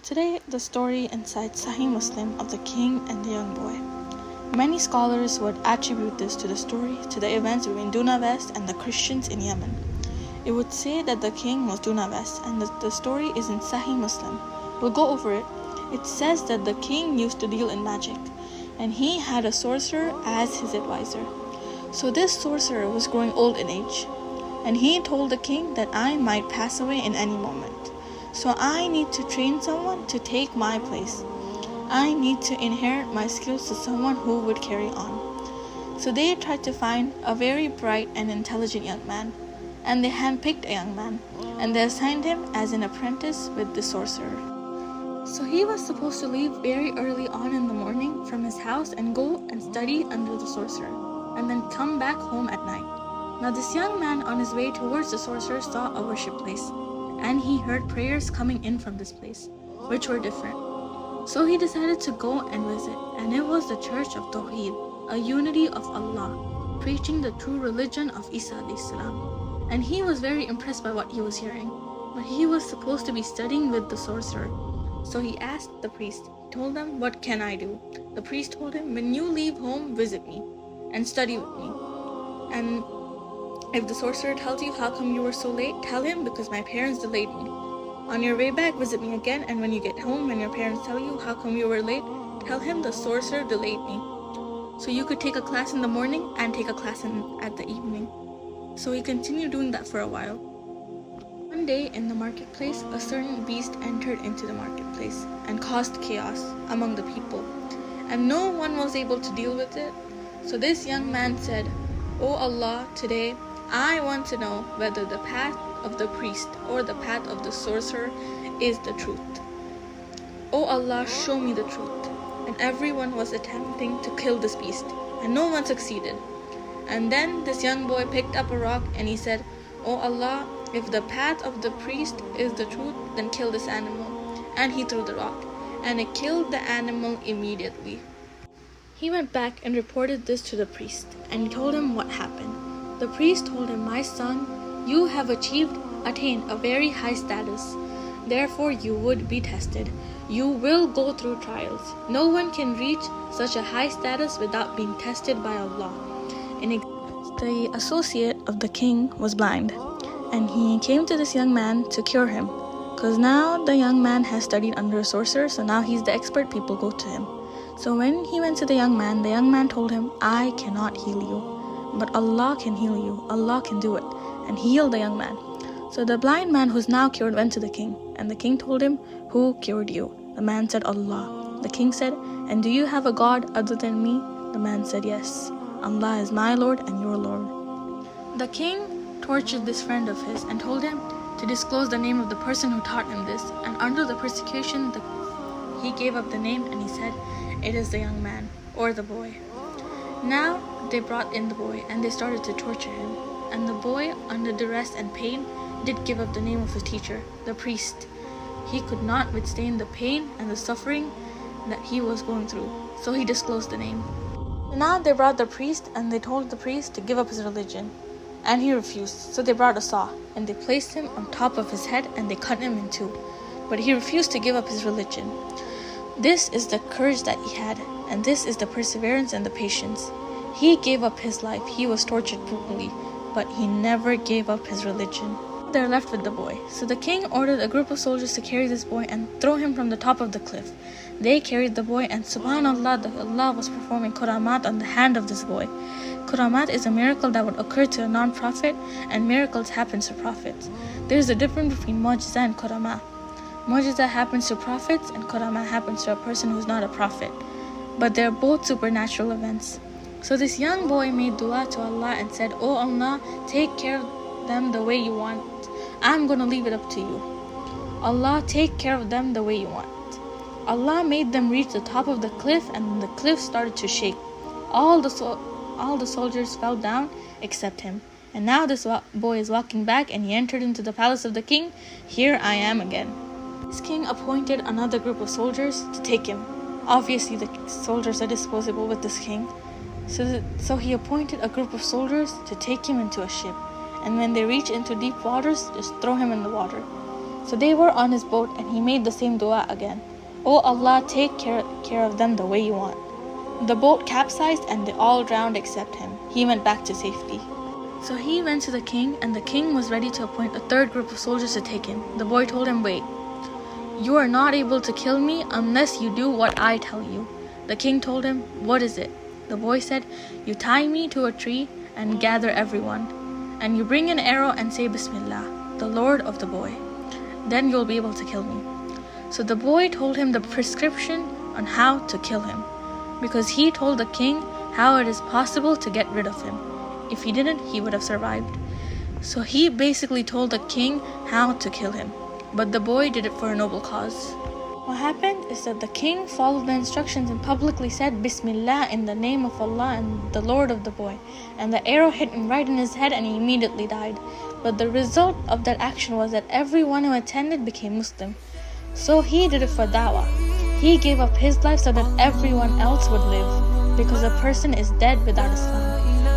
Today, the story inside Sahih Muslim of the king and the young boy. Many scholars would attribute this to the story to the events between Dunavest and the Christians in Yemen. It would say that the king was Dunavest and the story is in Sahih Muslim. We'll go over it. It says that the king used to deal in magic and he had a sorcerer as his advisor. So this sorcerer was growing old in age and he told the king that I might pass away in any moment. So I need to train someone to take my place. I need to inherit my skills to someone who would carry on. So they tried to find a very bright and intelligent young man, and they handpicked a young man, and they assigned him as an apprentice with the sorcerer. So he was supposed to leave very early on in the morning from his house and go and study under the sorcerer, and then come back home at night. Now this young man on his way towards the sorcerer saw a worship place, and he heard prayers coming in from this place, which were different. So he decided to go and visit, and it was the church of Tawheed, a unity of Allah, preaching the true religion of Isa alayhi salam. And he was very impressed by what he was hearing, but he was supposed to be studying with the sorcerer. So he asked the priest. He told them, "What can I do?" The priest told him, "When you leave home, visit me and study with me. And if the sorcerer tells you how come you were so late, tell him because my parents delayed me. On your way back, visit me again, and when you get home and your parents tell you how come you were late, tell him the sorcerer delayed me." So you could take a class in the morning and take a class at the evening. So he continued doing that for a while. One day in the marketplace, a certain beast entered into the marketplace and caused chaos among the people, and no one was able to deal with it. So this young man said, "O Allah, today I want to know whether the path of the priest or the path of the sorcerer is the truth. O Allah, show me the truth." And everyone was attempting to kill this beast, and no one succeeded. And then this young boy picked up a rock and he said, "O Allah, if the path of the priest is the truth, then kill this animal." And he threw the rock, and it killed the animal immediately. He went back and reported this to the priest, and he told him what happened. The priest told him, "My son, you have attained a very high status. Therefore you would be tested. You will go through trials. No one can reach such a high status without being tested by Allah." The associate of the king was blind, and he came to this young man to cure him, because now the young man has studied under a sorcerer, so now he's the expert. People go to him. So when he went to the young man told him, "I cannot heal you, but Allah can heal you. Allah can do it," and healed the young man. So the blind man who's now cured went to the king, and the king told him, "Who cured you?" The man said, "Allah." The king said, "And do you have a god other than me?" The man said, "Yes. Allah is my Lord and your Lord." The king tortured this friend of his and told him to disclose the name of the person who taught him this, and under the persecution he gave up the name and he said, "It is the young man," or the boy. Now they brought in the boy and they started to torture him, and the boy, under duress and pain, did give up the name of his teacher, the priest. He could not withstand the pain and the suffering that he was going through, so he disclosed the name. Now they brought the priest and they told the priest to give up his religion, and he refused. So they brought a saw and they placed him on top of his head and they cut him in two, but he refused to give up his religion. This is the courage that he had, and this is the perseverance and the patience. He gave up his life. He was tortured brutally, but he never gave up his religion. They're left with the boy. So the king ordered a group of soldiers to carry this boy and throw him from the top of the cliff. They carried the boy, and subhanallah, Allah was performing karamat on the hand of this boy. Karamat is a miracle that would occur to a non-prophet, and miracles happen to prophets. There's a difference between mu'jiza and karama. Mu'jiza happens to prophets, and karama happens to a person who's not a prophet. But they're both supernatural events. So this young boy made dua to Allah and said, "O Allah, take care of them the way you want. I'm going to leave it up to you. Allah, take care of them the way you want." Allah made them reach the top of the cliff, and the cliff started to shake. All the soldiers fell down except him. And now this boy is walking back, and he entered into the palace of the king. "Here I am again." This king appointed another group of soldiers to take him. Obviously the soldiers are disposable with this king. So he appointed a group of soldiers to take him into a ship, and when they reach into deep waters, just throw him in the water. So they were on his boat and he made the same dua again. "O Allah, take care of them the way you want." The boat capsized and they all drowned except him. He went back to safety. So he went to the king, and the king was ready to appoint a third group of soldiers to take him. The boy told him, "Wait, you are not able to kill me unless you do what I tell you." The king told him, "What is it?" The boy said, "You tie me to a tree and gather everyone, and you bring an arrow and say Bismillah, the Lord of the boy. Then you'll be able to kill me." So the boy told him the prescription on how to kill him, because he told the king how it is possible to get rid of him. If he didn't, he would have survived. So he basically told the king how to kill him, but the boy did it for a noble cause. What happened is that the king followed the instructions and publicly said Bismillah in the name of Allah and the Lord of the boy, and the arrow hit him right in his head and he immediately died. But the result of that action was that everyone who attended became Muslim. So he did it for da'wah. He gave up his life so that everyone else would live, because a person is dead without Islam.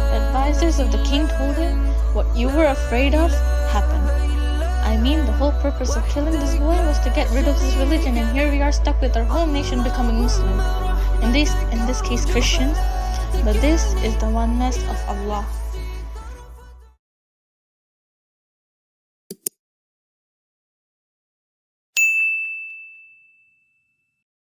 The advisors of the king told him, "What you were afraid of happened." I mean, the whole purpose of killing this boy was to get rid of his religion, and here we are stuck with our whole nation becoming Muslim. In this case Christians, but this is the oneness of Allah.